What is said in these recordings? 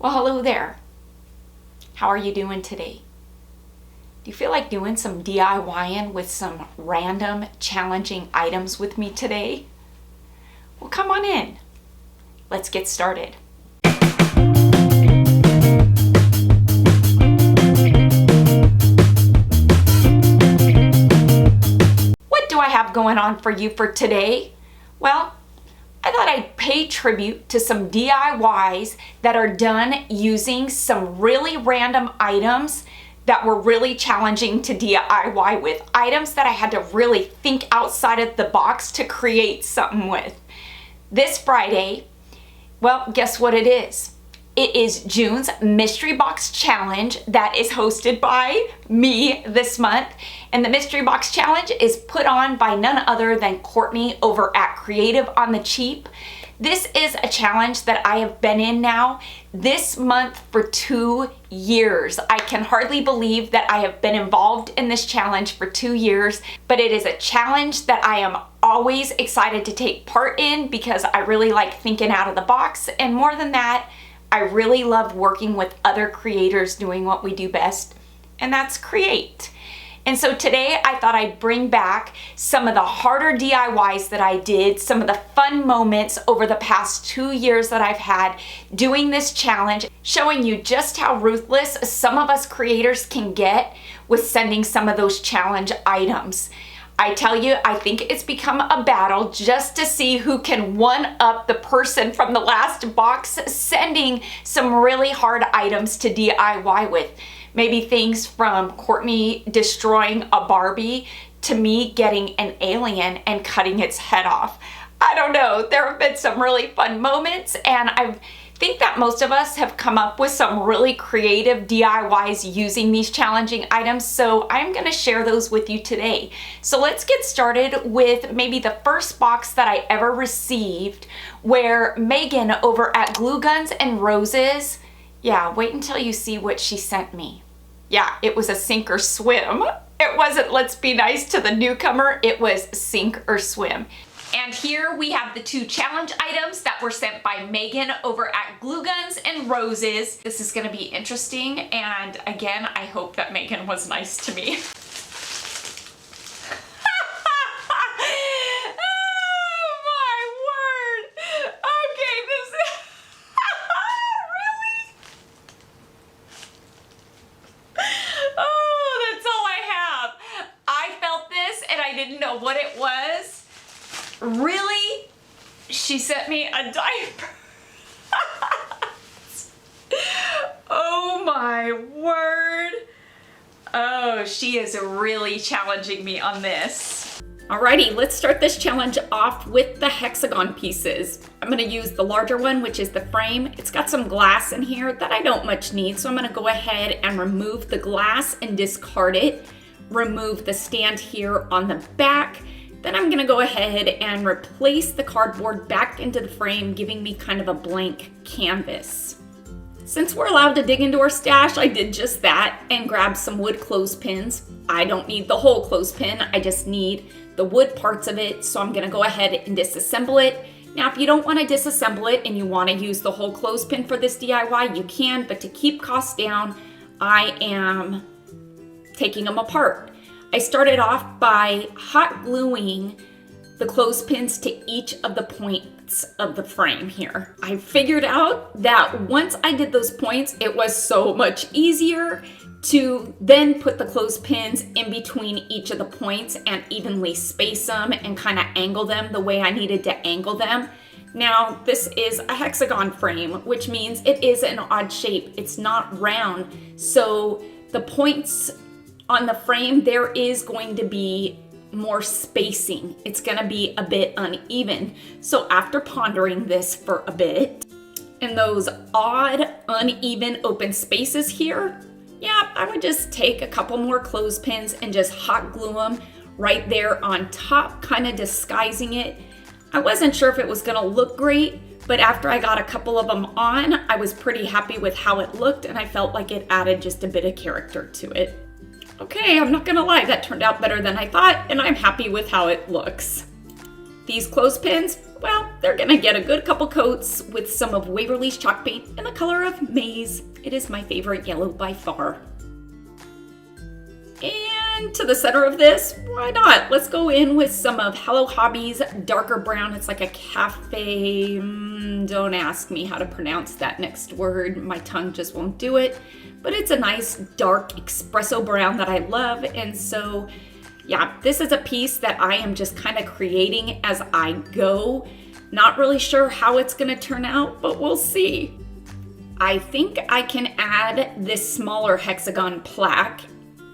Well, hello there. How are you doing today? Do you feel like doing some DIYing with some random challenging items with me today? Well, come on in. Let's get started. What do I have going on for you for today? Well, I thought I'd pay tribute to some DIYs that are done using some really random items that were really challenging to DIY with. Items that I had to really think outside of the box to create something with. This Friday, well, guess what it is? It is June's Mystery Box Challenge that is hosted by me this month. And the Mystery Box Challenge is put on by none other than Courtney over at Creative on the Cheap. This is a challenge that I have been in now this month for 2 years. I can hardly believe that I have been involved in this challenge for 2 years, but it is a challenge that I am always excited to take part in because I really like thinking out of the box. And more than that, I really love working with other creators doing what we do best, and that's create. And so today I thought I'd bring back some of the harder DIYs that I did, some of the fun moments over the past 2 years that I've had doing this challenge, showing you just how ruthless some of us creators can get with sending some of those challenge items. I tell you, I think it's become a battle just to see who can one-up the person from the last box sending some really hard items to DIY with. Maybe things from Courtney destroying a Barbie to me getting an alien and cutting its head off. I don't know, there have been some really fun moments, and I think that most of us have come up with some really creative DIYs using these challenging items, so I'm gonna share those with you today. So let's get started with maybe the first box that I ever received, where Megan over at Glue Guns and Roses, yeah, wait until you see what she sent me. Yeah, it was a sink or swim. It wasn't let's be nice to the newcomer, it was sink or swim. And here we have the 2 challenge items that were sent by Megan over at Glue Guns and Roses. This is gonna be interesting, and again, I hope that Megan was nice to me. Oh my word! Okay, this is... Really? Oh, that's all I have. I felt this and I didn't know what it was. Really? She sent me a diaper. Oh my word. Oh, she is really challenging me on this. Alrighty, let's start this challenge off with the hexagon pieces. I'm gonna use the larger one, which is the frame. It's got some glass in here that I don't much need, so I'm gonna go ahead and remove the glass and discard it. Remove the stand here on the back. Then I'm gonna go ahead and replace the cardboard back into the frame, giving me kind of a blank canvas. Since we're allowed to dig into our stash, I did just that and grabbed some wood clothespins. I don't need the whole clothespin, I just need the wood parts of it, so I'm gonna go ahead and disassemble it. Now, if you don't wanna disassemble it and you wanna use the whole clothespin for this DIY, you can, but to keep costs down, I am taking them apart. I started off by hot gluing the clothespins to each of the points of the frame here. I figured out that once I did those points, it was so much easier to then put the clothespins in between each of the points and evenly space them and kind of angle them the way I needed to angle them. Now, this is a hexagon frame, which means it is an odd shape. It's not round. So the points on the frame, there is going to be more spacing. It's gonna be a bit uneven. So after pondering this for a bit, in those odd, uneven open spaces here, yeah, I would just take a couple more clothespins and just hot glue them right there on top, kind of disguising it. I wasn't sure if it was gonna look great, but after I got a couple of them on, I was pretty happy with how it looked, and I felt like it added just a bit of character to it. Okay, I'm not gonna lie, that turned out better than I thought, and I'm happy with how it looks. These clothespins, well, they're gonna get a good couple coats with some of Waverly's chalk paint in the color of maize. It is my favorite yellow by far. And to the center of this, why not? Let's go in with some of Hello Hobby's darker brown. It's like a cafe, don't ask me how to pronounce that next word. My tongue just won't do it. But it's a nice dark espresso brown that I love. And so, yeah, this is a piece that I am just kind of creating as I go. Not really sure how it's gonna turn out, but we'll see. I think I can add this smaller hexagon plaque.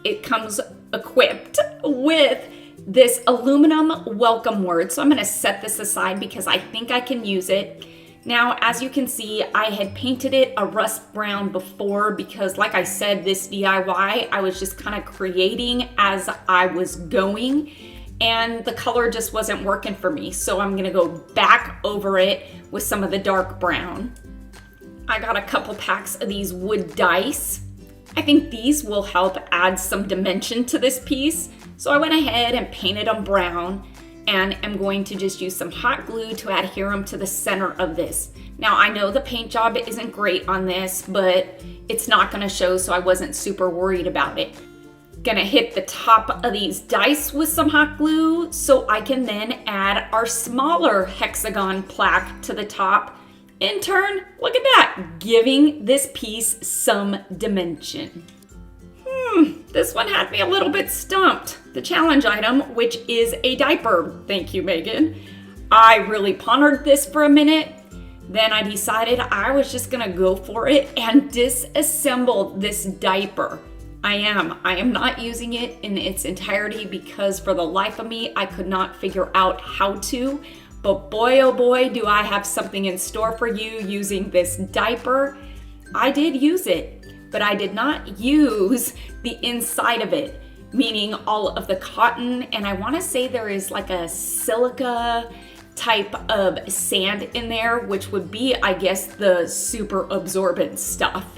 It comes equipped with this aluminum welcome word. So I'm gonna set this aside because I think I can use it. Now, as you can see, I had painted it a rust brown before because like I said, this DIY, I was just kind of creating as I was going and the color just wasn't working for me. So I'm gonna go back over it with some of the dark brown. I got a couple packs of these wood dice. I think these will help add some dimension to this piece. So I went ahead and painted them brown and I'm going to just use some hot glue to adhere them to the center of this. Now I know the paint job isn't great on this, but it's not gonna show, so I wasn't super worried about it. Gonna hit the top of these dice with some hot glue so I can then add our smaller hexagon plaque to the top. In turn, look at that, giving this piece some dimension. This one had me a little bit stumped. The challenge item, which is a diaper. Thank you, Megan. I really pondered this for a minute. Then I decided I was just gonna go for it and disassemble this diaper. I am not using it in its entirety because for the life of me, I could not figure out how to. But boy, oh boy, do I have something in store for you using this diaper. I did use it, but I did not use the inside of it, meaning all of the cotton. And I wanna say there is like a silica type of sand in there, which would be, I guess, the super absorbent stuff.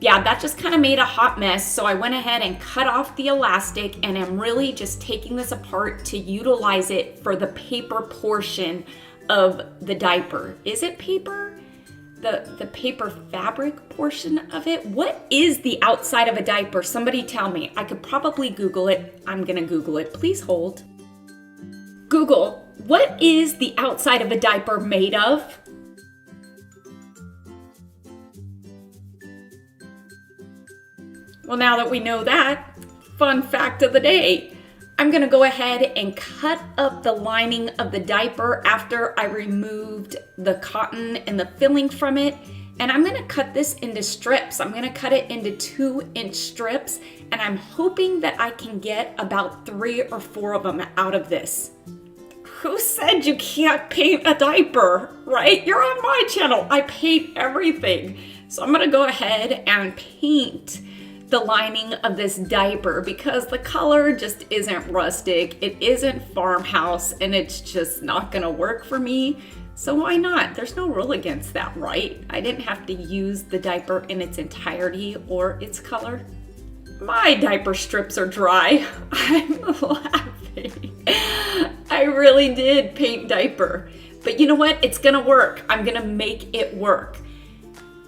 Yeah, that just kind of made a hot mess. So I went ahead and cut off the elastic and I'm really just taking this apart to utilize it for the paper portion of the diaper. Is it paper? The paper fabric portion of it? What is the outside of a diaper? Somebody tell me. I could probably Google it. I'm gonna Google it. Please hold. Google, what is the outside of a diaper made of? Well, now that we know that, fun fact of the day, I'm gonna go ahead and cut up the lining of the diaper after I removed the cotton and the filling from it. And I'm gonna cut this into strips. I'm gonna cut it into 2-inch strips. And I'm hoping that I can get about 3 or 4 of them out of this. Who said you can't paint a diaper, right? You're on my channel. I paint everything. So I'm gonna go ahead and paint the lining of this diaper because the color just isn't rustic, it isn't farmhouse, and it's just not gonna work for me. So why not? There's no rule against that, right? I didn't have to use the diaper in its entirety or its color. My diaper strips are dry. I'm laughing. I really did paint diaper. But you know what? It's gonna work. I'm gonna make it work.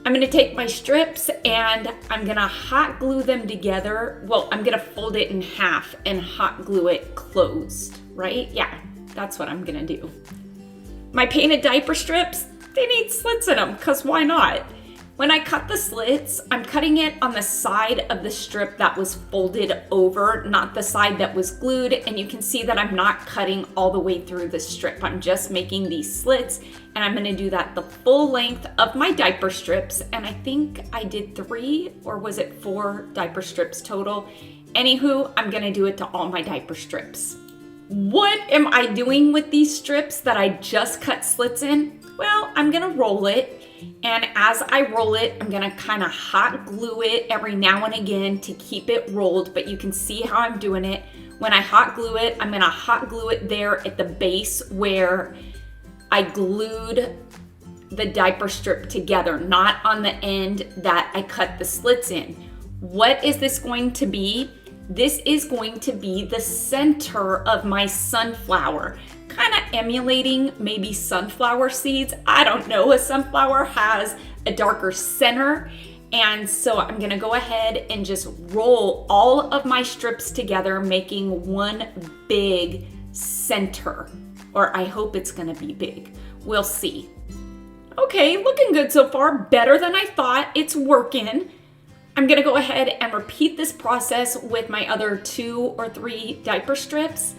I'm gonna take my strips and I'm gonna hot glue them together. Well, I'm gonna fold it in half and hot glue it closed, right? Yeah, that's what I'm gonna do. My painted diaper strips, they need slits in them, because why not? When I cut the slits, I'm cutting it on the side of the strip that was folded over, not the side that was glued. And you can see that I'm not cutting all the way through the strip. I'm just making these slits, and I'm gonna do that the full length of my diaper strips. And I think I did 3, or was it 4 diaper strips total? Anywho, I'm gonna do it to all my diaper strips. What am I doing with these strips that I just cut slits in? Well, I'm gonna roll it. And as I roll it, I'm gonna kind of hot glue it every now and again to keep it rolled, but you can see how I'm doing it. When I hot glue it, I'm gonna hot glue it there at the base where I glued the diaper strip together, not on the end that I cut the slits in. What is this going to be? This is going to be the center of my sunflower. kind of emulating maybe sunflower seeds. I don't know, a sunflower has a darker center. And so I'm gonna go ahead and just roll all of my strips together, making one big center. Or I hope it's gonna be big. We'll see. Okay, looking good so far. Better than I thought. It's working. I'm gonna go ahead and repeat this process with my other 2 or 3 diaper strips.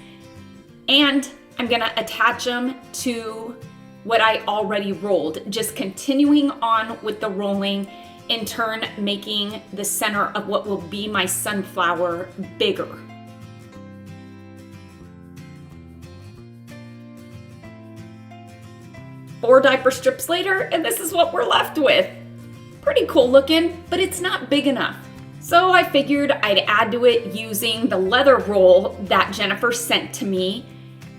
And I'm gonna attach them to what I already rolled. Just continuing on with the rolling, in turn making the center of what will be my sunflower bigger. Four diaper strips later, and this is what we're left with. Pretty cool looking, but it's not big enough. So I figured I'd add to it using the leather roll that Jennifer sent to me.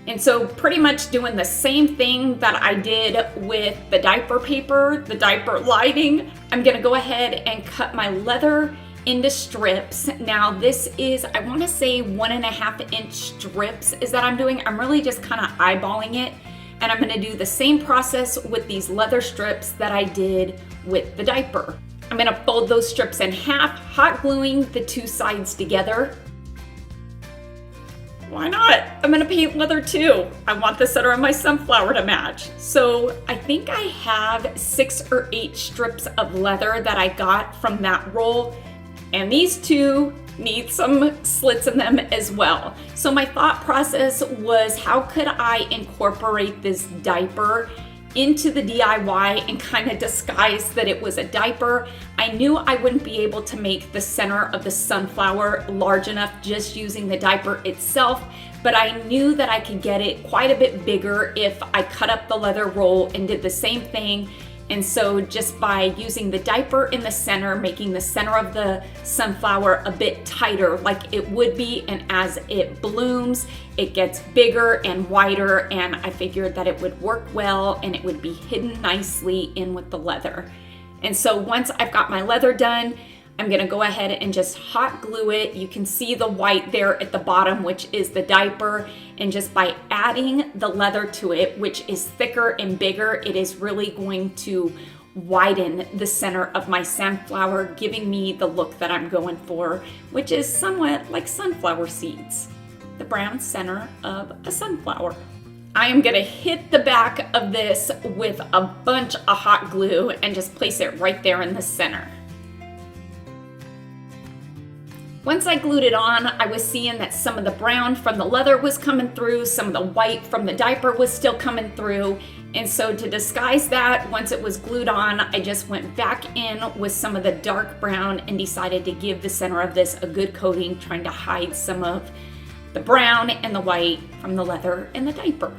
And so pretty much doing the same thing that I did with the diaper paper, the diaper lining, I'm gonna go ahead and cut my leather into strips. Now this is, I wanna say 1.5 inch strips is that I'm doing. I'm really just kind of eyeballing it. And I'm gonna do the same process with these leather strips that I did with the diaper. I'm gonna fold those strips in half, hot gluing the 2 sides together. Why not? I'm gonna paint leather too. I want the center of my sunflower to match. So I think I have 6 or 8 strips of leather that I got from that roll. And these 2 need some slits in them as well. So my thought process was, how could I incorporate this diaper into the DIY and kind of disguise that it was a diaper? I knew I wouldn't be able to make the center of the sunflower large enough just using the diaper itself, but I knew that I could get it quite a bit bigger if I cut up the leather roll and did the same thing. And so just by using the diaper in the center, making the center of the sunflower a bit tighter like it would be, and as it blooms, it gets bigger and wider, and I figured that it would work well and it would be hidden nicely in with the leather. And so once I've got my leather done, I'm gonna go ahead and just hot glue it. You can see the white there at the bottom, which is the diaper. And just by adding the leather to it, which is thicker and bigger, it is really going to widen the center of my sunflower, giving me the look that I'm going for, which is somewhat like sunflower seeds, the brown center of a sunflower. I am gonna hit the back of this with a bunch of hot glue and just place it right there in the center. Once I glued it on, I was seeing that some of the brown from the leather was coming through, some of the white from the diaper was still coming through. And so to disguise that, once it was glued on, I just went back in with some of the dark brown and decided to give the center of this a good coating, trying to hide some of the brown and the white from the leather and the diaper.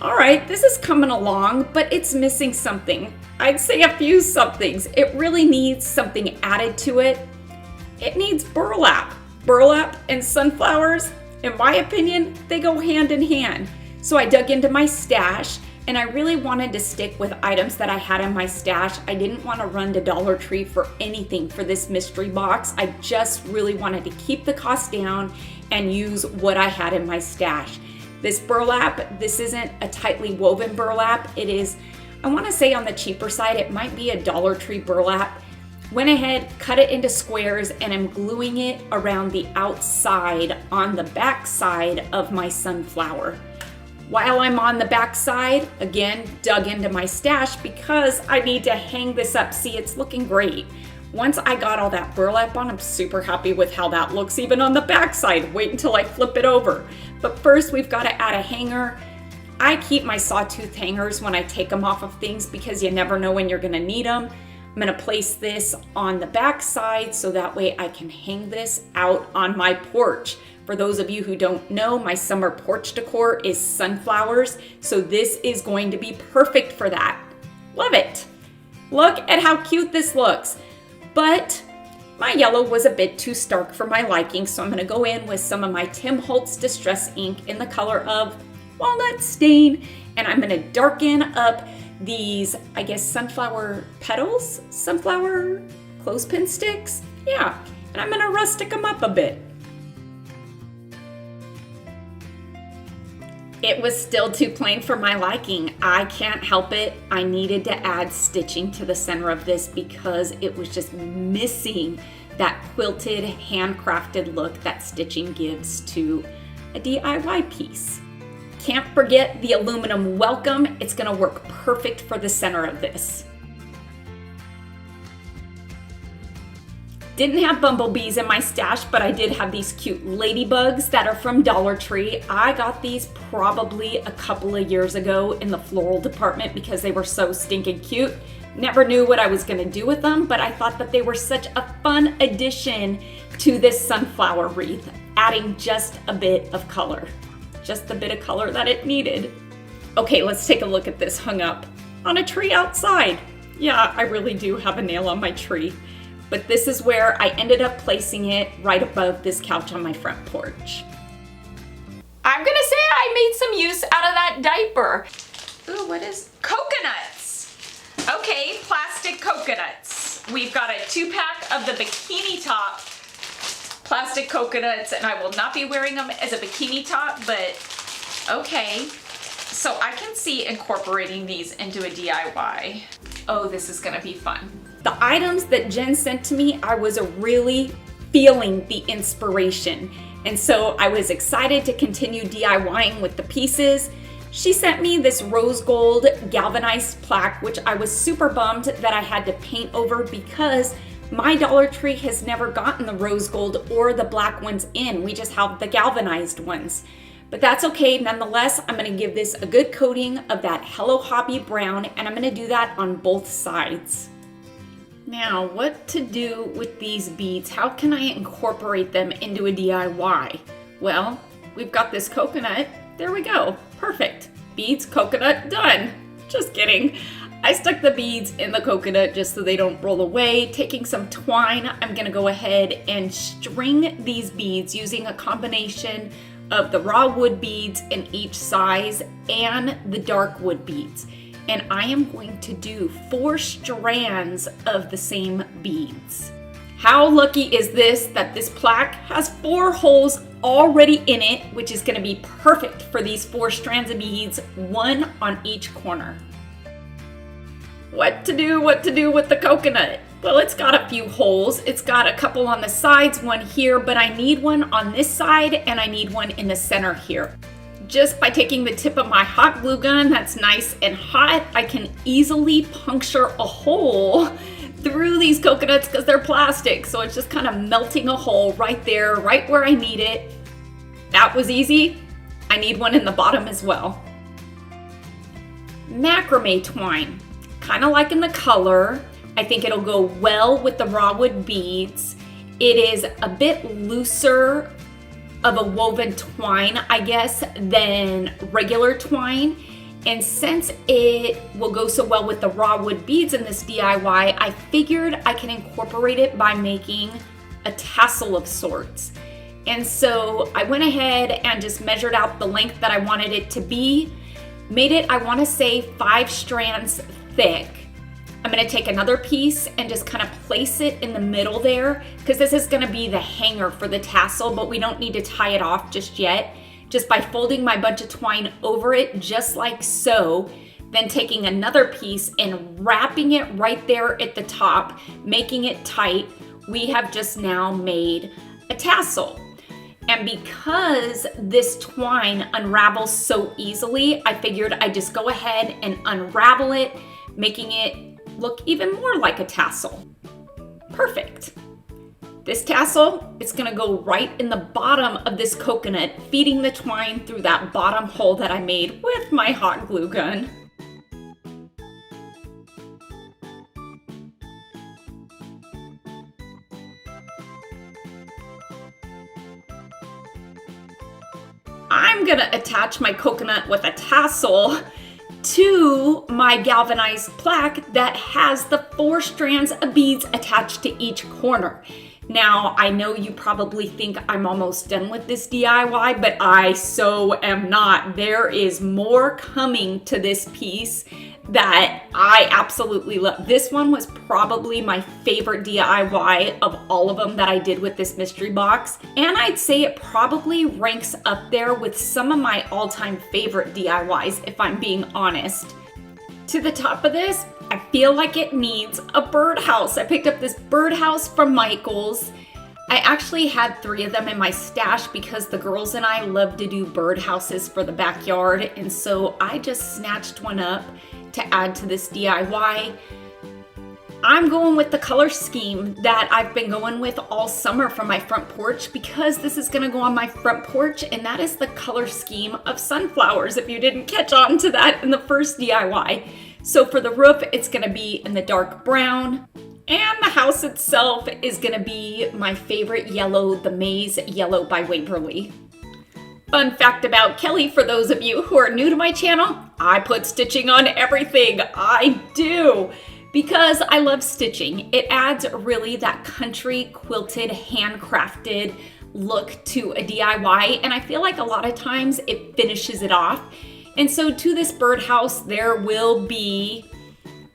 All right, this is coming along, but it's missing something. I'd say a few somethings. It really needs something added to it. It needs burlap. Burlap and sunflowers, in my opinion, they go hand in hand. So I dug into my stash, and I really wanted to stick with items that I had in my stash. I didn't want to run to Dollar Tree for anything for this mystery box. I just really wanted to keep the cost down and use what I had in my stash. This burlap, this isn't a tightly woven burlap. It is, I want to say on the cheaper side, it might be a Dollar Tree burlap. Went ahead, cut it into squares, and I'm gluing it around the outside on the back side of my sunflower. While I'm on the back side, again, dug into my stash because I need to hang this up. See, it's looking great. Once I got all that burlap on, I'm super happy with how that looks even on the back side. Wait until I flip it over. But first, we've got to add a hanger. I keep my sawtooth hangers when I take them off of things because you never know when you're gonna need them. I'm gonna place this on the back side so that way I can hang this out on my porch. For those of you who don't know, my summer porch decor is sunflowers, so this is going to be perfect for that. Love it. Look at how cute this looks. But my yellow was a bit too stark for my liking, so I'm gonna go in with some of my Tim Holtz Distress ink in the color of Walnut Stain, and I'm gonna darken up these, I guess, sunflower petals, sunflower clothespin sticks. Yeah, and I'm gonna rustic them up a bit. It was still too plain for my liking. I can't help it. I needed to add stitching to the center of this because it was just missing that quilted, handcrafted look that stitching gives to a DIY piece. Can't forget the aluminum welcome. It's gonna work perfect for the center of this. Didn't have bumblebees in my stash, but I did have these cute ladybugs that are from Dollar Tree. I got these probably a couple of years ago in the floral department because they were so stinking cute. Never knew what I was gonna do with them, but I thought that they were such a fun addition to this sunflower wreath, adding just a bit of color. Just the bit of color that it needed. Okay, let's take a look at this hung up on a tree outside. Yeah, I really do have a nail on my tree. But this is where I ended up placing it right above this couch on my front porch. I'm gonna say I made some use out of that diaper. Ooh, what is? Coconuts. Okay, plastic coconuts. We've got a 2-pack of the bikini top plastic coconuts, and I will not be wearing them as a bikini top, but okay. So I can see incorporating these into a DIY. Oh, this is gonna be fun. The items that Jen sent to me, I was really feeling the inspiration. And so I was excited to continue DIYing with the pieces. She sent me this rose gold galvanized plaque, which I was super bummed that I had to paint over because my Dollar Tree has never gotten the rose gold or the black ones in. We just have the galvanized ones. But that's okay, nonetheless, I'm gonna give this a good coating of that Hello Hobby brown, and I'm gonna do that on both sides. Now, what to do with these beads? How can I incorporate them into a DIY? Well, we've got this coconut. There we go, perfect. Beads, coconut, done. Just kidding. I stuck the beads in the coconut just so they don't roll away. Taking some twine, I'm gonna go ahead and string these beads using a combination of the raw wood beads in each size and the dark wood beads. And I am going to do 4 strands of the same beads. How lucky is this that this plaque has 4 holes already in it, which is gonna be perfect for these 4 strands of beads, 1 on each corner. What to do with the coconut? Well, it's got a few holes. It's got a couple on the sides, 1 here, but I need 1 on this side and I need 1 in the center here. Just by taking the tip of my hot glue gun that's nice and hot, I can easily puncture a hole through these coconuts because they're plastic. So it's just kind of melting a hole right there, right where I need it. That was easy. I need 1 in the bottom as well. Macrame twine, kind of like in the color. I think it'll go well with the raw wood beads. It is a bit looser of a woven twine, I guess, than regular twine. And since it will go so well with the raw wood beads in this DIY, I figured I can incorporate it by making a tassel of sorts. And so I went ahead and just measured out the length that I wanted it to be, made it, I wanna say 5 strands thick. I'm gonna take another piece and just kind of place it in the middle there because this is gonna be the hanger for the tassel, but we don't need to tie it off just yet. Just by folding my bunch of twine over it, just like so, then taking another piece and wrapping it right there at the top, making it tight, we have just now made a tassel. And because this twine unravels so easily, I figured I'd just go ahead and unravel it, making it look even more like a tassel. Perfect. This tassel, it's gonna go right in the bottom of this coconut, feeding the twine through that bottom hole that I made with my hot glue gun. I'm gonna attach my coconut with a tassel to my galvanized plaque that has the 4 strands of beads attached to each corner. Now, I know you probably think I'm almost done with this DIY, but I so am not. There is more coming to this piece that I absolutely love. This one was probably my favorite DIY of all of them that I did with this mystery box. And I'd say it probably ranks up there with some of my all-time favorite DIYs, if I'm being honest. To the top of this, I feel like it needs a birdhouse. I picked up this birdhouse from Michael's. I actually had 3 of them in my stash because the girls and I love to do birdhouses for the backyard. And so I just snatched one up to add to this DIY. I'm going with the color scheme that I've been going with all summer for my front porch because this is gonna go on my front porch, and that is the color scheme of sunflowers, if you didn't catch on to that in the first DIY. So for the roof, it's gonna be in the dark brown, and the house itself is gonna be my favorite yellow, the Maze Yellow by Waverly. Fun fact about Kelly, for those of you who are new to my channel, I put stitching on everything. I do, because I love stitching. It adds really that country quilted, handcrafted look to a DIY, and I feel like a lot of times it finishes it off. And so to this birdhouse, there will be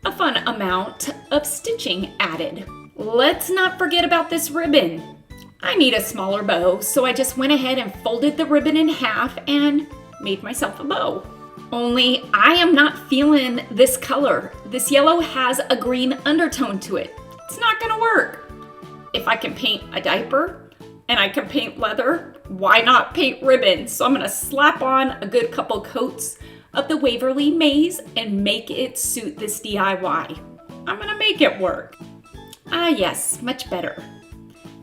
a fun amount of stitching added. Let's not forget about this ribbon. I need a smaller bow, so I just went ahead and folded the ribbon in half and made myself a bow. Only I am not feeling this color. This yellow has a green undertone to it. It's not gonna work. If I can paint a diaper and I can paint leather, why not paint ribbon? So I'm gonna slap on a good couple coats of the Waverly Maze and make it suit this DIY. I'm gonna make it work. Ah yes, much better.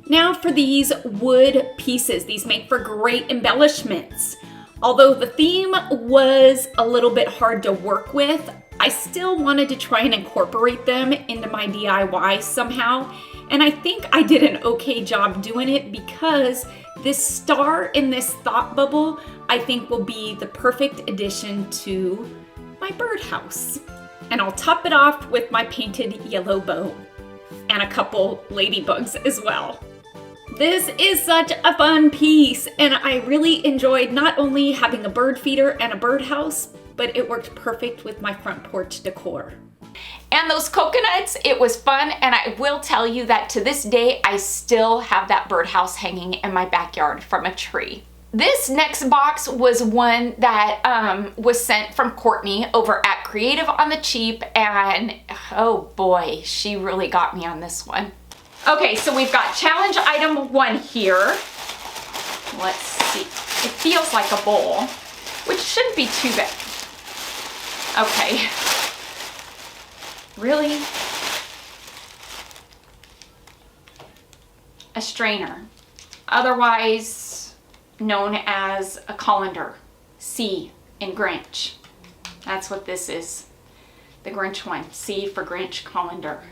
Now for these wood pieces. These make for great embellishments. Although the theme was a little bit hard to work with, I still wanted to try and incorporate them into my DIY somehow. And I think I did an okay job doing it because this star in this thought bubble, I think will be the perfect addition to my birdhouse. And I'll top it off with my painted yellow bow and a couple ladybugs as well. This is such a fun piece, and I really enjoyed not only having a bird feeder and a birdhouse, but it worked perfect with my front porch decor. And those coconuts, it was fun, and I will tell you that to this day, I still have that birdhouse hanging in my backyard from a tree. This next box was one that was sent from Courtney over at Creative on the Cheap, and oh boy, she really got me on this one. Okay, so we've got challenge item 1 here. Let's see. It feels like a bowl, which shouldn't be too bad. Okay. Really? A strainer, otherwise known as a colander. C in Grinch. That's what this is. The Grinch one. C for Grinch colander.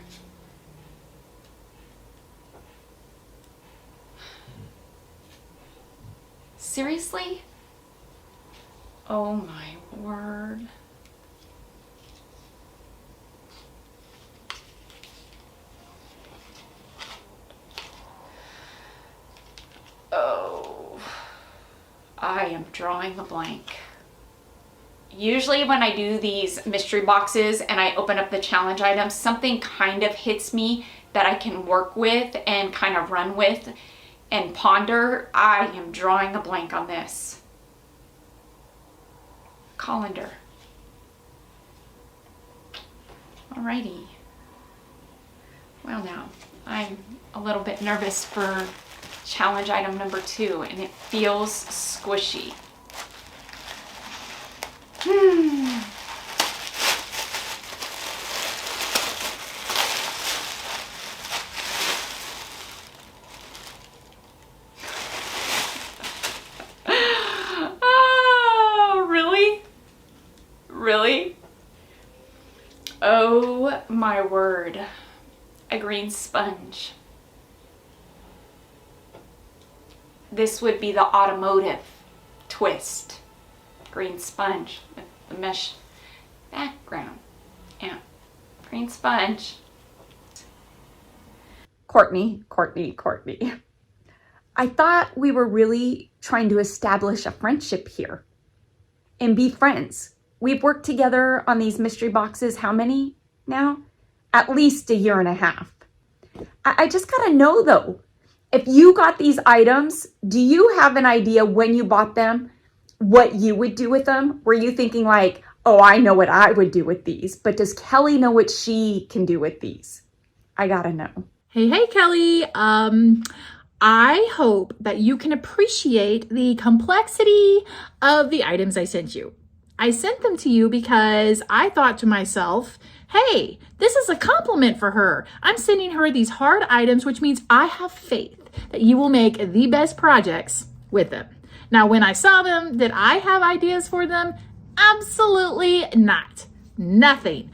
Seriously? Oh my word. Oh, I am drawing a blank. Usually when I do these mystery boxes and I open up the challenge items, something kind of hits me that I can work with and kind of run with and ponder. I am drawing a blank on this. Colander. Alrighty. Well now, I'm a little bit nervous for challenge item number 2, and it feels squishy. Oh, really? Really? Oh my word. A green sponge. This would be the automotive twist. Green sponge with the mesh background. Yeah, green sponge. Courtney. I thought we were really trying to establish a friendship here and be friends. we've worked together on these mystery boxes, how many now? At least a year and a half. I just gotta know though, if you got these items, do you have an idea when you bought them, what you would do with them? Were you thinking like, oh, I know what I would do with these, but does Kelly know what she can do with these? I gotta know. Hey, Kelly. I hope that you can appreciate the complexity of the items I sent you. I sent them to you because I thought to myself, hey, this is a compliment for her. I'm sending her these hard items, which means I have faith that you will make the best projects with them. Now, when I saw them, did I have ideas for them? Absolutely not. Nothing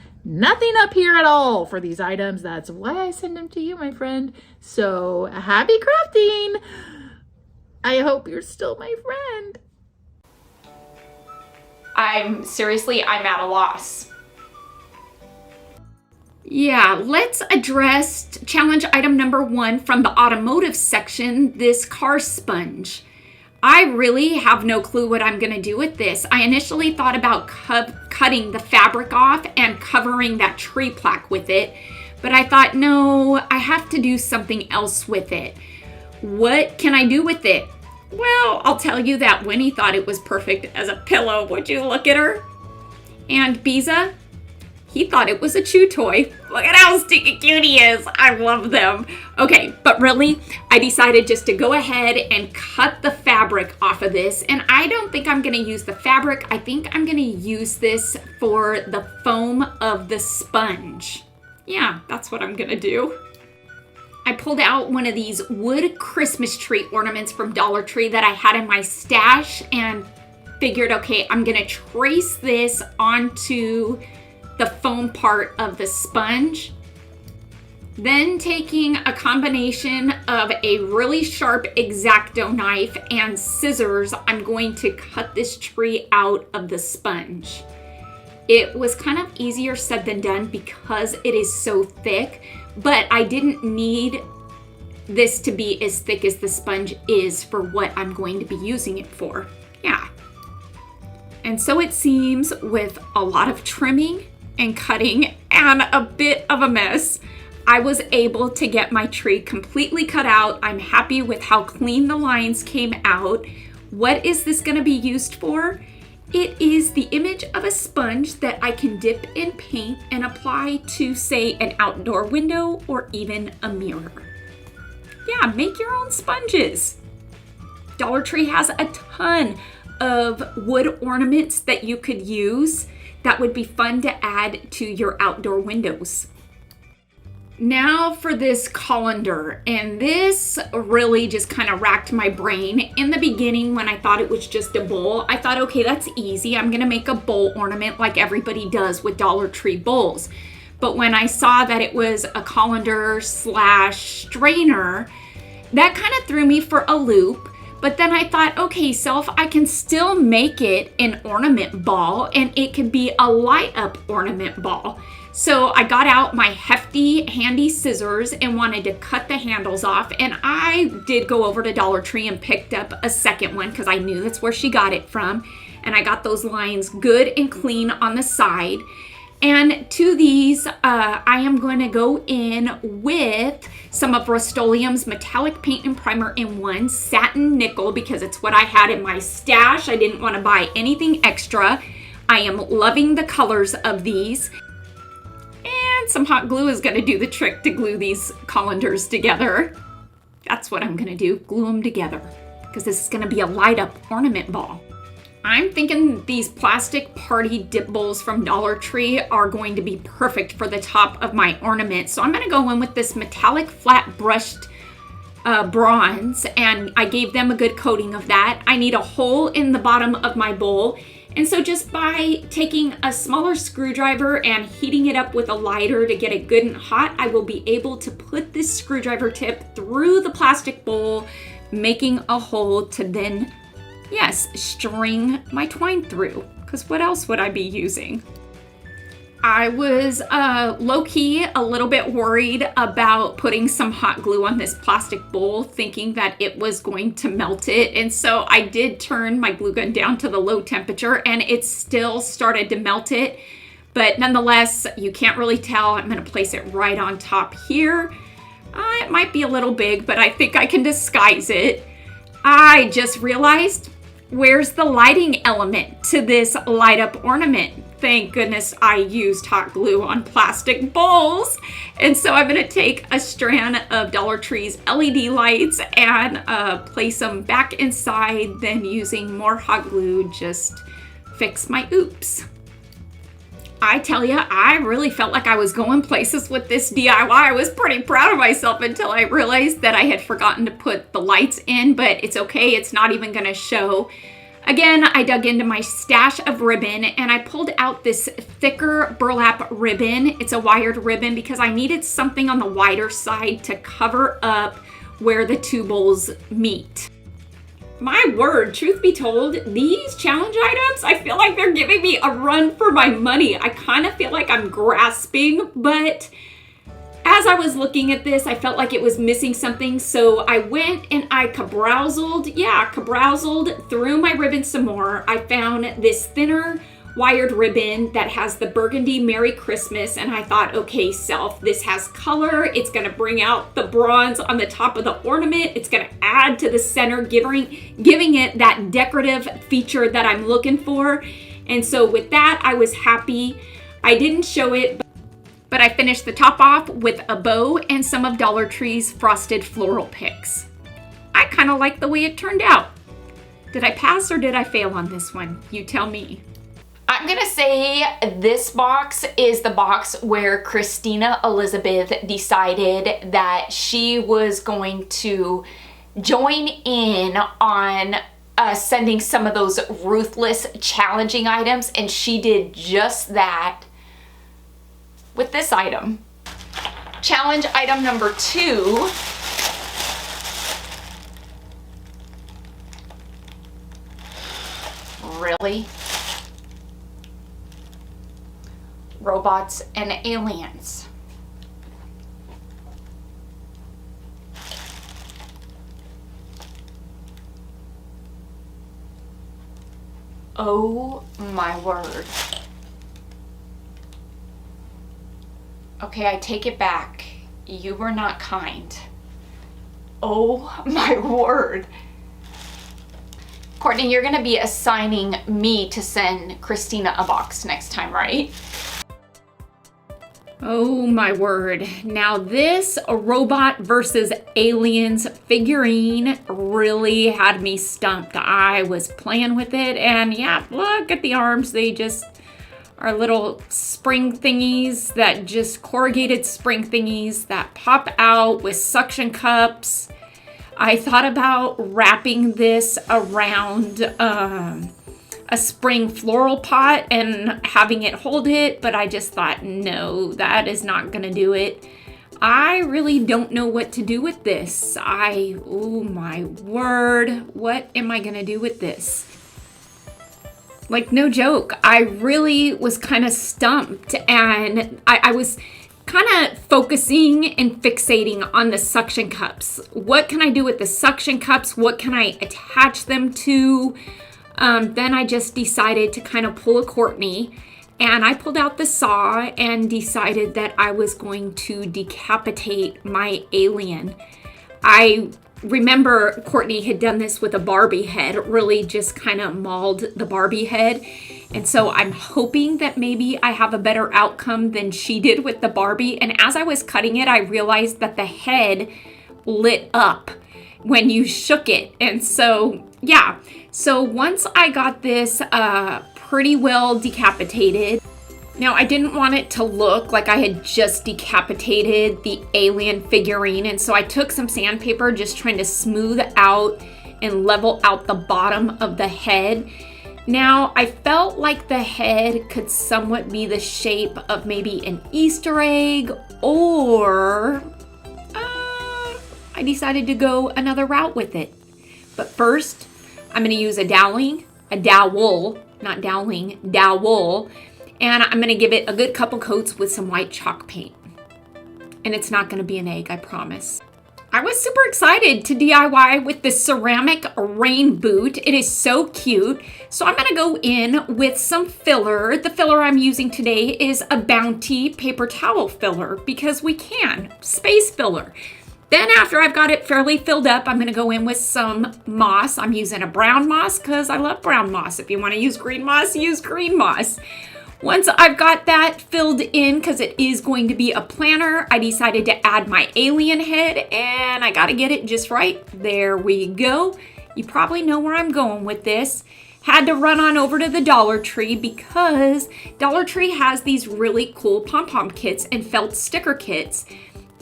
up here at all for these items. That's why I send them to you, my friend. So happy crafting. I hope you're still my friend. I'm at a loss. Yeah, let's address challenge item number 1 from the automotive section, this car sponge. I really have no clue what I'm gonna do with this. I initially thought about cutting the fabric off and covering that tree plaque with it, but I thought, no, I have to do something else with it. What can I do with it? Well, I'll tell you that Winnie thought it was perfect as a pillow. Would you look at her? And Biza, he thought it was a chew toy. Look at how stinky cute he is. I love them. Okay, but really, I decided just to go ahead and cut the fabric off of this. And I don't think I'm gonna use the fabric. I think I'm gonna use this for the foam of the sponge. Yeah, that's what I'm gonna do. I pulled out one of these wood Christmas tree ornaments from Dollar Tree that I had in my stash and figured, okay, I'm gonna trace this onto the foam part of the sponge. Then taking a combination of a really sharp X-Acto knife and scissors, I'm going to cut this tree out of the sponge. It was kind of easier said than done because it is so thick, but I didn't need this to be as thick as the sponge is for what I'm going to be using it for. Yeah. And so it seems with a lot of trimming and cutting and a bit of a mess, I was able to get my tree completely cut out. I'm happy with how clean the lines came out. What is this going to be used for? It is the image of a sponge that I can dip in paint and apply to, say, an outdoor window or even a mirror. Yeah, make your own sponges. Dollar Tree has a ton of wood ornaments that you could use that would be fun to add to your outdoor windows. Now for this colander, and this really just kind of racked my brain. In the beginning, when I thought it was just a bowl, I thought, okay, that's easy. I'm gonna make a bowl ornament like everybody does with Dollar Tree bowls. But when I saw that it was a colander / strainer, that kind of threw me for a loop. But then I thought, okay, self, I can still make it an ornament ball, and it could be a light up ornament ball. So I got out my hefty, handy scissors and wanted to cut the handles off. And I did go over to Dollar Tree and picked up a second one because I knew that's where she got it from. And I got those lines good and clean on the side. And to these, I am going to go in with some of Rust-Oleum's metallic paint and primer in one, satin nickel, because it's what I had in my stash. I didn't want to buy anything extra. I am loving the colors of these. And some hot glue is going to do the trick to glue these colanders together. That's what I'm going to do, glue them together, because this is going to be a light up ornament ball. I'm thinking these plastic party dip bowls from Dollar Tree are going to be perfect for the top of my ornament. So I'm going to go in with this metallic flat brushed bronze, and I gave them a good coating of that. I need a hole in the bottom of my bowl. And so just by taking a smaller screwdriver and heating it up with a lighter to get it good and hot, I will be able to put this screwdriver tip through the plastic bowl, making a hole to then, yes, string my twine through. Because what else would I be using? I was low-key a little bit worried about putting some hot glue on this plastic bowl, thinking that it was going to melt it. And so I did turn my glue gun down to the low temperature and it still started to melt it. But nonetheless, you can't really tell. I'm going to place it right on top here. It might be a little big, but I think I can disguise it. I just realized, where's the lighting element to this light up ornament? Thank goodness I used hot glue on plastic bowls. And so I'm going to take a strand of Dollar Tree's LED lights and place them back inside, then using more hot glue, just fix my oops. I tell you, I really felt like I was going places with this DIY. I was pretty proud of myself until I realized that I had forgotten to put the lights in, but it's okay. It's not even going to show. Again, I dug into my stash of ribbon and I pulled out this thicker burlap ribbon. It's a wired ribbon because I needed something on the wider side to cover up where the two bowls meet. My word, truth be told, these challenge items, I feel like they're giving me a run for my money. I kind of feel like I'm grasping, but as I was looking at this, I felt like it was missing something. So I went and I caroused through my ribbon some more. I found this thinner wired ribbon that has the burgundy Merry Christmas, and I thought, okay, self, this has color. It's gonna bring out the bronze on the top of the ornament. It's gonna add to the center, giving it that decorative feature that I'm looking for. And so with that, I was happy. I didn't show it, but I finished the top off with a bow and some of Dollar Tree's frosted floral picks. I kind of like the way it turned out. Did I pass or did I fail on this one? You tell me. I'm gonna say this box is the box where Christina Elizabeth decided that she was going to join in on sending some of those ruthless challenging items, and she did just that with this item. Challenge item number 2. Really? Robots and aliens. Oh my word. Okay, I take it back. You were not kind. Oh my word. Courtney, you're gonna be assigning me to send Christina a box next time, right? Oh my word. Now this robot versus aliens figurine really had me stumped. I was playing with it and yeah, look at the arms. They just are little spring thingies, that just corrugated spring thingies that pop out with suction cups. I thought about wrapping this around a spring floral pot and having it hold it, but I just thought, no, that is not gonna do it. I really don't know what to do with this. Oh my word, what am I gonna do with this? Like, no joke, I really was kind of stumped, and I was kind of focusing and fixating on the suction cups. What can I do with the suction cups? What can I attach them to? Then I just decided to kind of pull a Courtney, and I pulled out the saw and decided that I was going to decapitate my alien. I remember Courtney had done this with a Barbie head, really just kind of mauled the Barbie head. And so I'm hoping that maybe I have a better outcome than she did with the Barbie. And as I was cutting it, I realized that the head lit up when you shook it. And so, yeah. So once I got this pretty well decapitated, now I didn't want it to look like I had just decapitated the alien figurine. And so I took some sandpaper, just trying to smooth out and level out the bottom of the head. Now, I felt like the head could somewhat be the shape of maybe an Easter egg, or I decided to go another route with it. But first, I'm going to use a dowel, And I'm gonna give it a good couple coats with some white chalk paint. And it's not gonna be an egg, I promise. I was super excited to DIY with this ceramic rain boot. It is so cute. So I'm gonna go in with some filler. The filler I'm using today is a Bounty paper towel filler because we can, space filler. Then after I've got it fairly filled up, I'm gonna go in with some moss. I'm using a brown moss because I love brown moss. If you wanna use green moss, use green moss. Once I've got that filled in, because it is going to be a planner, I decided to add my alien head, and I gotta get it just right. There we go. You probably know where I'm going with this. Had to run on over to the Dollar Tree because Dollar Tree has these really cool pom-pom kits and felt sticker kits.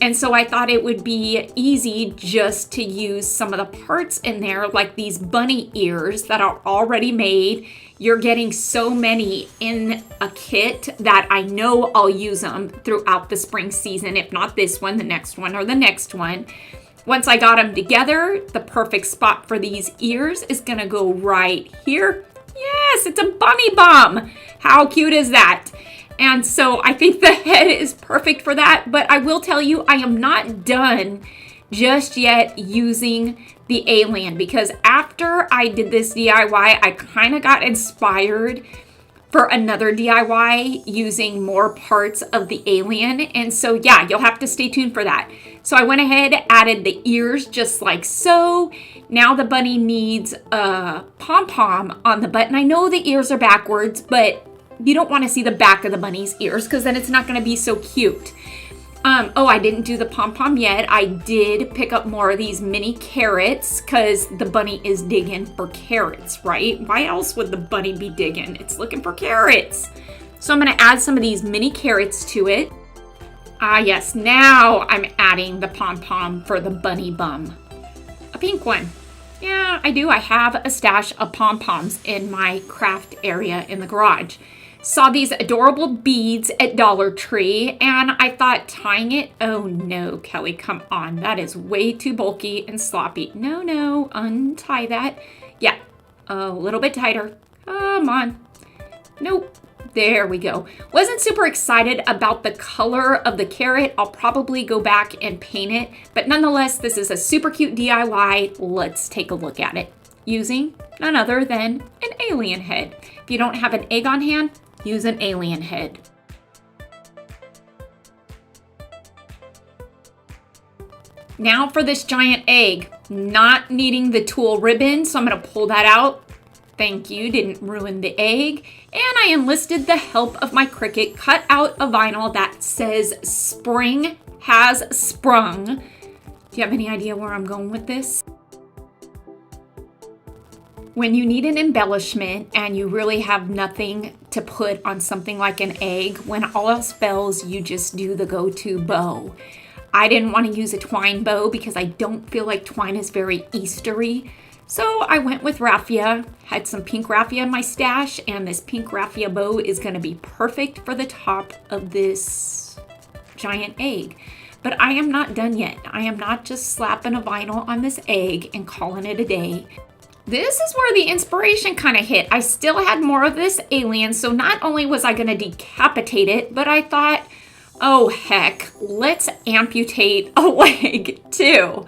And so I thought it would be easy just to use some of the parts in there, like these bunny ears that are already made. You're getting so many in a kit that I know I'll use them throughout the spring season, if not this one, the next one, or the next one. Once I got them together, the perfect spot for these ears is gonna go right here. Yes, it's a bunny bum. How cute is that? And so I think the head is perfect for that, but I will tell you, I am not done just yet using the alien, because after I did this DIY, I kind of got inspired for another DIY using more parts of the alien. And so yeah, you'll have to stay tuned for that. So I went ahead, added the ears just like so. Now the bunny needs a pom-pom on the butt. And I know the ears are backwards, but you don't want to see the back of the bunny's ears because then it's not going to be so cute. Oh, I didn't do the pom-pom yet. I did pick up more of these mini carrots because the bunny is digging for carrots, right? Why else would the bunny be digging? It's looking for carrots. So I'm going to add some of these mini carrots to it. Ah, yes. Now I'm adding the pom-pom for the bunny bum. A pink one. Yeah, I do. I have a stash of pom-poms in my craft area in the garage. Saw these adorable beads at Dollar Tree, and I thought tying it, oh no, Kelly, come on. That is way too bulky and sloppy. No, untie that. Yeah, a little bit tighter. Come on. Nope. There we go. Wasn't super excited about the color of the carrot. I'll probably go back and paint it, but nonetheless, this is a super cute DIY. Let's take a look at it using none other than an alien head. If you don't have an egg on hand, use an alien head. Now for this giant egg, not needing the tulle ribbon, so I'm gonna pull that out. Thank you, didn't ruin the egg. And I enlisted the help of my Cricut, cut out a vinyl that says spring has sprung. Do you have any idea where I'm going with this? When you need an embellishment and you really have nothing to put on something like an egg, when all else fails, you just do the go-to bow. I didn't want to use a twine bow because I don't feel like twine is very Eastery. So I went with raffia, had some pink raffia in my stash, and this pink raffia bow is going to be perfect for the top of this giant egg. But I am not done yet. I am not just slapping a vinyl on this egg and calling it a day. This is where the inspiration kind of hit. I still had more of this alien, so not only was I going to decapitate it, but I thought, oh heck, let's amputate a leg too.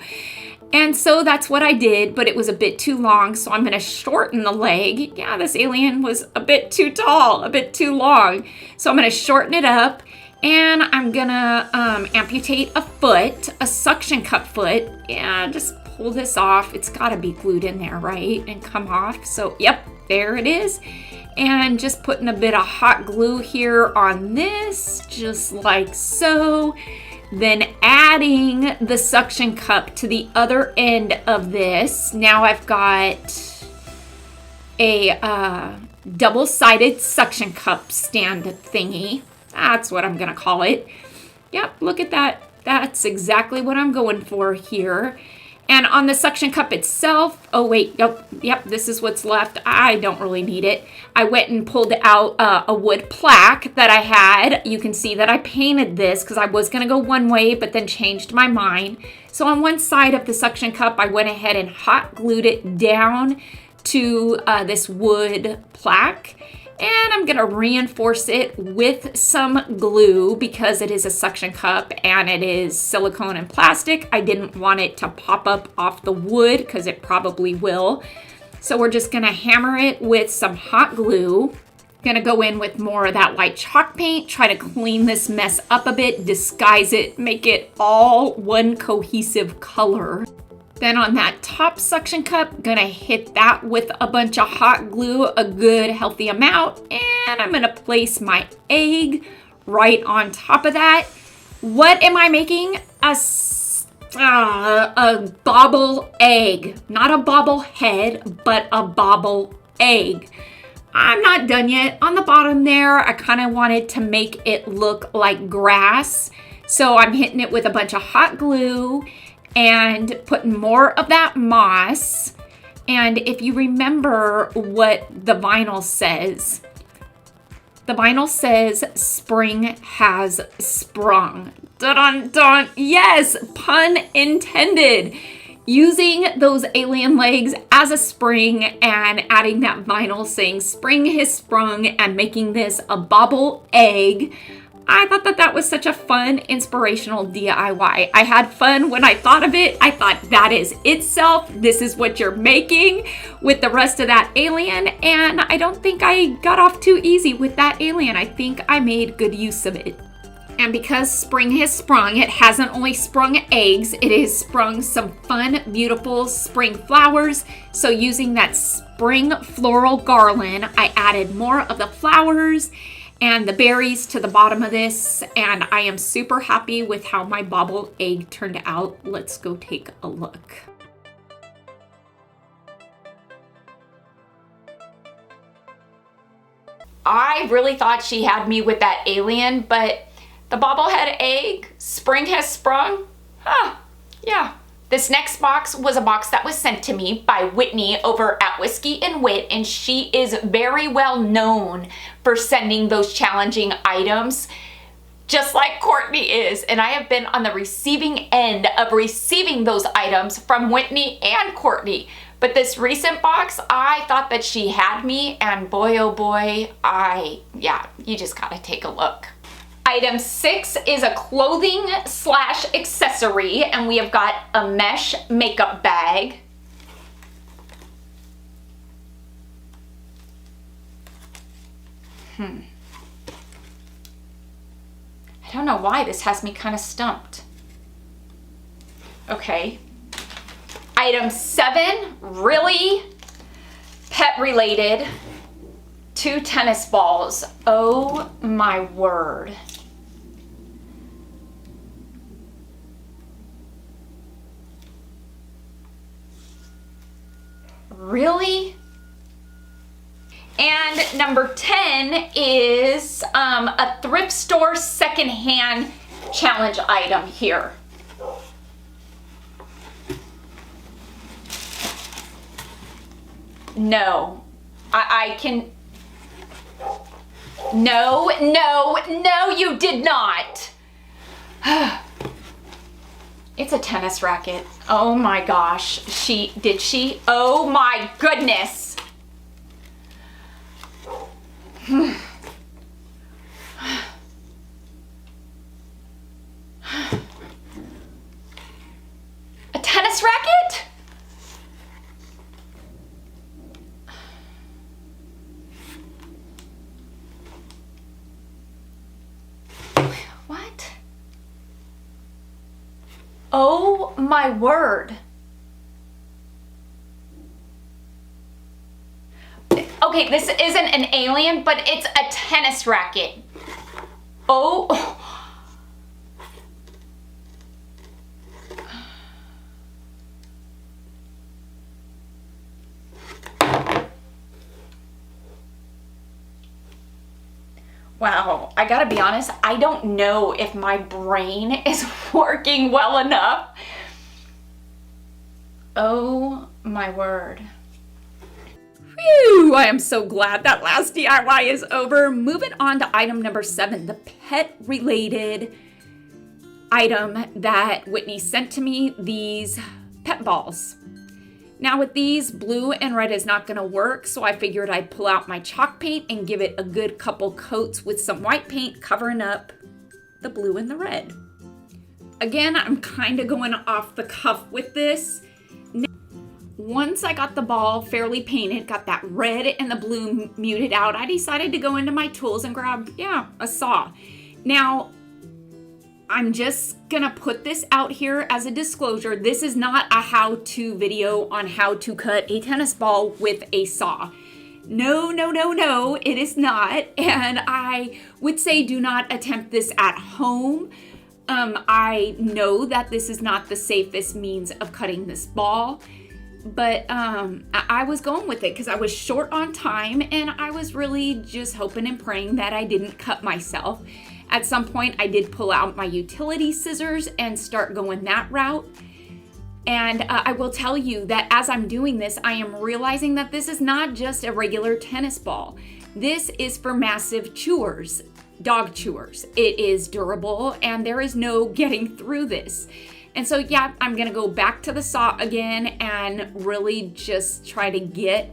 And so that's what I did, but it was a bit too long, so I'm going to shorten the leg. Yeah, this alien was a bit too tall, a bit too long. So I'm going to shorten it up, and I'm going to amputate a foot, a suction cup foot. Yeah, just pull this off. It's got to be glued in there, right? And come off. So, yep, there it is. And just putting a bit of hot glue here on this, just like so. Then adding the suction cup to the other end of this. Now I've got a double-sided suction cup stand thingy. That's what I'm gonna call it. Yep, look at that. That's exactly what I'm going for here. And on the suction cup itself, oh wait, yep, this is what's left. I don't really need it. I went and pulled out a wood plaque that I had. You can see that I painted this because I was gonna go one way, but then changed my mind. So on one side of the suction cup, I went ahead and hot glued it down to this wood plaque, and I'm gonna reinforce it with some glue because it is a suction cup and it is silicone and plastic. I didn't want it to pop up off the wood because it probably will. So we're just gonna hammer it with some hot glue. Gonna go in with more of that white chalk paint, try to clean this mess up a bit, disguise it, make it all one cohesive color. Then on that top suction cup, gonna hit that with a bunch of hot glue, a good healthy amount, and I'm gonna place my egg right on top of that. What am I making? A bobble egg. Not a bobble head, but a bobble egg. I'm not done yet. On the bottom there, I kind of wanted to make it look like grass. So I'm hitting it with a bunch of hot glue and putting more of that moss. And if you remember what the vinyl says, the vinyl says spring has sprung. Dun dun, yes, pun intended. Using those alien legs as a spring and adding that vinyl saying spring has sprung and making this a bobble egg. I thought that was such a fun, inspirational DIY. I had fun when I thought of it. I thought that is itself. This is what you're making with the rest of that alien. And I don't think I got off too easy with that alien. I think I made good use of it. And because spring has sprung, it hasn't only sprung eggs, it has sprung some fun, beautiful spring flowers. So using that spring floral garland, I added more of the flowers and the berries to the bottom of this, and I am super happy with how my bobble egg turned out. Let's go take a look. I really thought she had me with that alien, but the bobblehead egg, spring has sprung? Huh, yeah. This next box was a box that was sent to me by Whitney over at Whiskey and Wit, and she is very well known for sending those challenging items, just like Courtney is. And I have been on the receiving end of receiving those items from Whitney and Courtney. But this recent box, I thought that she had me, and boy, oh boy, you just gotta take a look. Item 6 is a clothing / accessory, and we have got a mesh makeup bag. I don't know why this has me kind of stumped. Okay. Item 7, really pet related. 2 tennis balls. Oh my word. Really? And number 10 is a thrift store secondhand challenge item here. No, I can, no, you did not. It's a tennis racket. Oh my gosh, did she? Oh my goodness. A tennis racket? What? Oh my word. Okay, this isn't an alien, but it's a tennis racket. Oh. Wow, I gotta be honest, I don't know if my brain is working well enough. Oh my word. Phew, I am so glad that last DIY is over. Moving on to item number 7, the pet related item that Whitney sent to me, these pet balls. Now with these, blue and red is not gonna work, so I figured I'd pull out my chalk paint and give it a good couple coats with some white paint covering up the blue and the red. Again, I'm kind of going off the cuff with this. Once I got the ball fairly painted, got that red and the blue muted out, I decided to go into my tools and grab, a saw. Now, I'm just gonna put this out here as a disclosure. This is not a how-to video on how to cut a tennis ball with a saw. No, it is not. And I would say do not attempt this at home. I know that this is not the safest means of cutting this ball, but I was going with it because I was short on time and I was really just hoping and praying that I didn't cut myself. At some point, I did pull out my utility scissors and start going that route. And I will tell you that as I'm doing this, I am realizing that this is not just a regular tennis ball. This is for massive chewers, dog chewers. It is durable and there is no getting through this. And so, I'm gonna go back to the saw again and really just try to get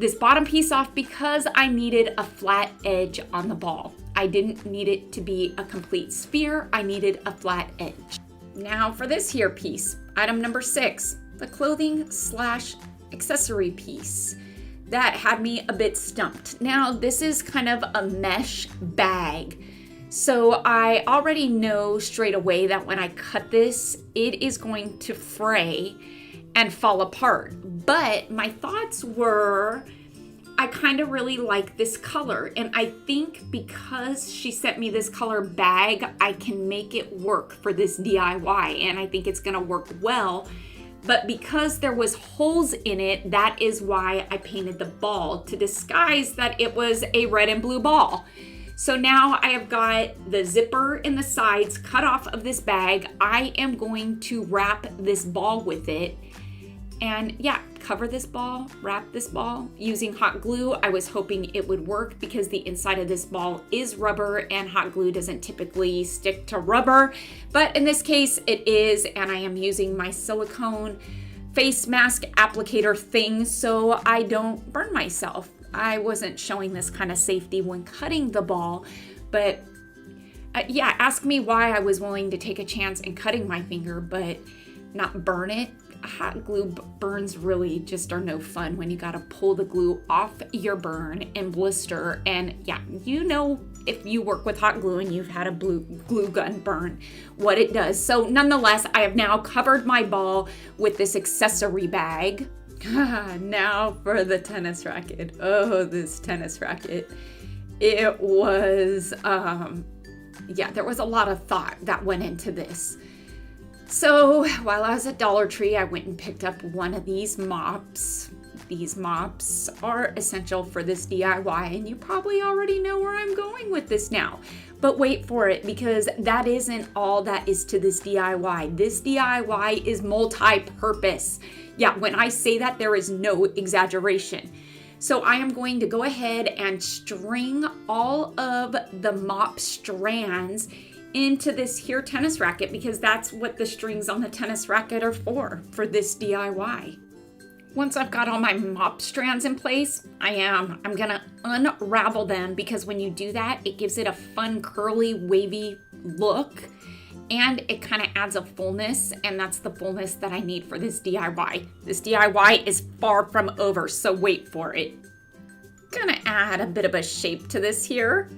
this bottom piece off because I needed a flat edge on the ball. I didn't need it to be a complete sphere. I needed a flat edge. Now for this here piece, item number 6, the clothing / accessory piece. That had me a bit stumped. Now this is kind of a mesh bag. So I already know straight away that when I cut this, it is going to fray and fall apart. But my thoughts were, I kind of really like this color, and I think because she sent me this color bag, I can make it work for this DIY, and I think it's gonna work well. But because there was holes in it, that is why I painted the ball to disguise that it was a red and blue ball. So now I have got the zipper in the sides cut off of this bag. I am going to wrap this ball with it. And cover this ball, wrap this ball using hot glue. I was hoping it would work because the inside of this ball is rubber and hot glue doesn't typically stick to rubber. But in this case it is, and I am using my silicone face mask applicator thing so I don't burn myself. I wasn't showing this kind of safety when cutting the ball, but ask me why I was willing to take a chance in cutting my finger but not burn it. Hot glue burns really just are no fun when you gotta pull the glue off your burn and blister. And if you work with hot glue and you've had a glue gun burn, what it does. So nonetheless, I have now covered my ball with this accessory bag. Now for the tennis racket. Oh, this tennis racket. It was, there was a lot of thought that went into this. So while I was at Dollar Tree, I went and picked up one of these mops. These mops are essential for this DIY, and you probably already know where I'm going with this now. But wait for it, because that isn't all that is to this DIY. This DIY is multi-purpose. When I say that, there is no exaggeration. So I am going to go ahead and string all of the mop strands into this here tennis racket because that's what the strings on the tennis racket are for this DIY. Once I've got all my mop strands in place, I'm gonna unravel them because when you do that, it gives it a fun curly wavy look and it kind of adds a fullness, and that's the fullness that I need for this DIY. This DIY is far from over, so wait for it. Gonna add a bit of a shape to this here.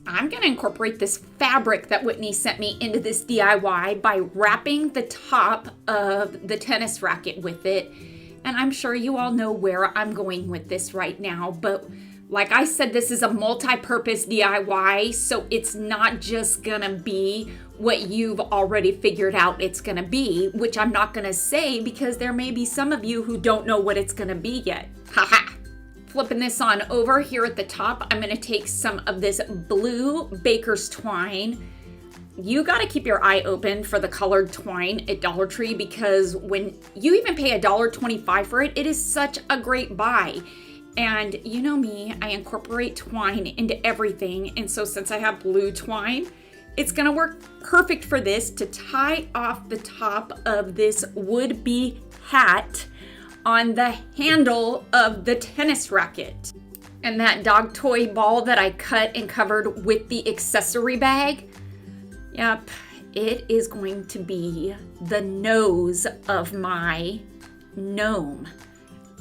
I'm gonna incorporate this fabric that Whitney sent me into this DIY by wrapping the top of the tennis racket with it. And I'm sure you all know where I'm going with this right now, but like I said, this is a multi-purpose DIY, so it's not just gonna be what you've already figured out it's gonna be, which I'm not gonna say because there may be some of you who don't know what it's gonna be yet. Haha. Flipping this on over here at the top, I'm gonna take some of this blue baker's twine. You gotta keep your eye open for the colored twine at Dollar Tree because when you even pay $1.25 for it, it is such a great buy. And you know me, I incorporate twine into everything. And so since I have blue twine, it's gonna work perfect for this to tie off the top of this would-be hat on the handle of the tennis racket. And that dog toy ball that I cut and covered with the accessory bag, yep, it is going to be the nose of my gnome.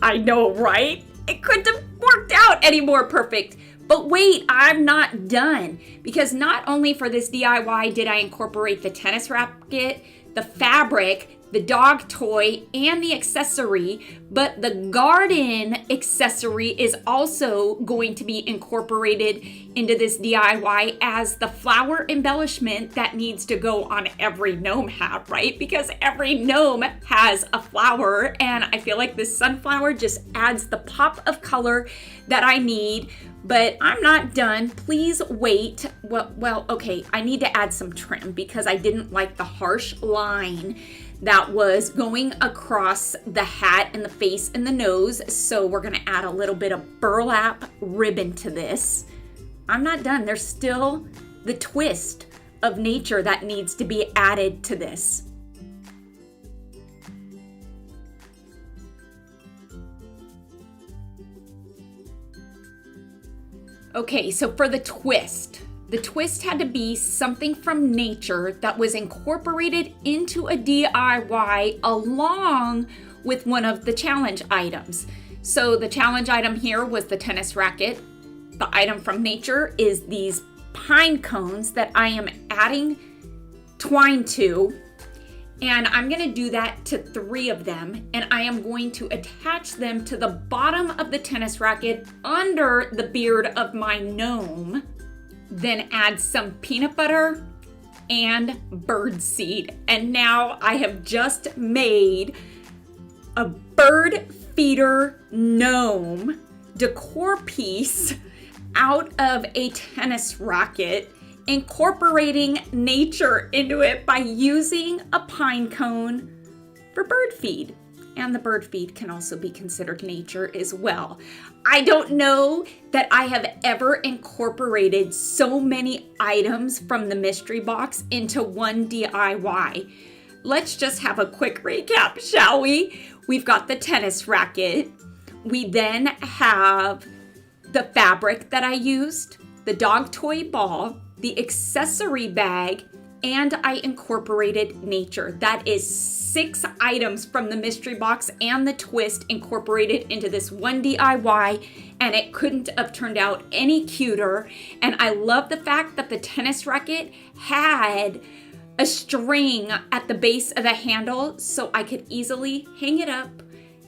I know, right? It couldn't have worked out any more perfect. But wait, I'm not done, because not only for this DIY did I incorporate the tennis racket, the fabric, the dog toy, and the accessory, but the garden accessory is also going to be incorporated into this DIY as the flower embellishment that needs to go on every gnome hat, right? Because every gnome has a flower, and I feel like this sunflower just adds the pop of color that I need. But I'm not done. Please wait. Well, okay, I need to add some trim because I didn't like the harsh line that was going across the hat and the face and the nose. So we're gonna add a little bit of burlap ribbon to this. I'm not done. There's still the twist of nature that needs to be added to this. Okay, so for the twist had to be something from nature that was incorporated into a DIY along with one of the challenge items. So the challenge item here was the tennis racket. The item from nature is these pine cones that I am adding twine to. And I'm gonna do that to 3 of them, and I am going to attach them to the bottom of the tennis racket under the beard of my gnome, then add some peanut butter and bird seed. And now I have just made a bird feeder gnome decor piece out of a tennis racket, incorporating nature into it by using a pine cone for bird feed. And the bird feed can also be considered nature as well. I don't know that I have ever incorporated so many items from the mystery box into one DIY. Let's just have a quick recap, shall we? We've got the tennis racket. We then have the fabric that I used, the dog toy ball, the accessory bag, and I incorporated nature. That is 6 items from the mystery box and the twist incorporated into this one DIY, and it couldn't have turned out any cuter. And I love the fact that the tennis racket had a string at the base of the handle so I could easily hang it up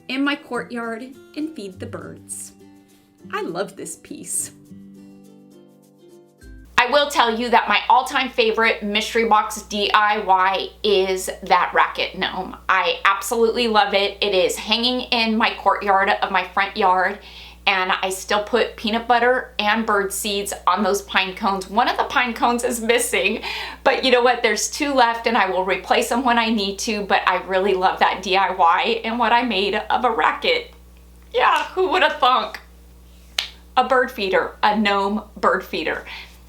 in my courtyard and feed the birds. I love this piece. I will tell you that my all-time favorite mystery box DIY is that racket gnome. I absolutely love it. It is hanging in my courtyard of my front yard, and I still put peanut butter and bird seeds on those pine cones. One of the pine cones is missing, but you know what? There's 2 left, and I will replace them when I need to, but I really love that DIY and what I made of a racket. Yeah, who would have thunk? A bird feeder, a gnome bird feeder.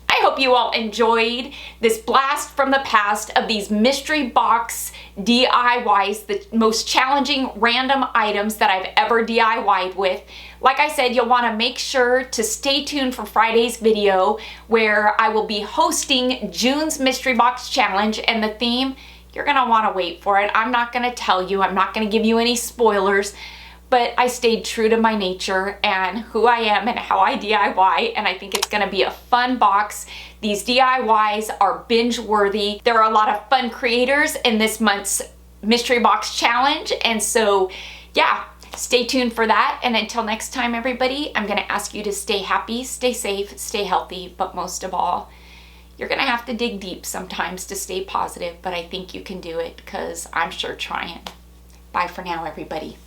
I hope you all enjoyed this blast from the past of these mystery box DIYs, the most challenging random items that I've ever DIY'd with. Like I said, you'll want to make sure to stay tuned for Friday's video where I will be hosting June's Mystery Box Challenge, and the theme, you're going to want to wait for it. I'm not going to tell you, I'm not going to give you any spoilers. But I stayed true to my nature and who I am and how I DIY, and I think it's gonna be a fun box. These DIYs are binge worthy. There are a lot of fun creators in this month's Mystery Box Challenge, and so yeah, stay tuned for that. And until next time, everybody, I'm gonna ask you to stay happy, stay safe, stay healthy, but most of all, you're gonna have to dig deep sometimes to stay positive, but I think you can do it because I'm sure trying. Bye for now, everybody.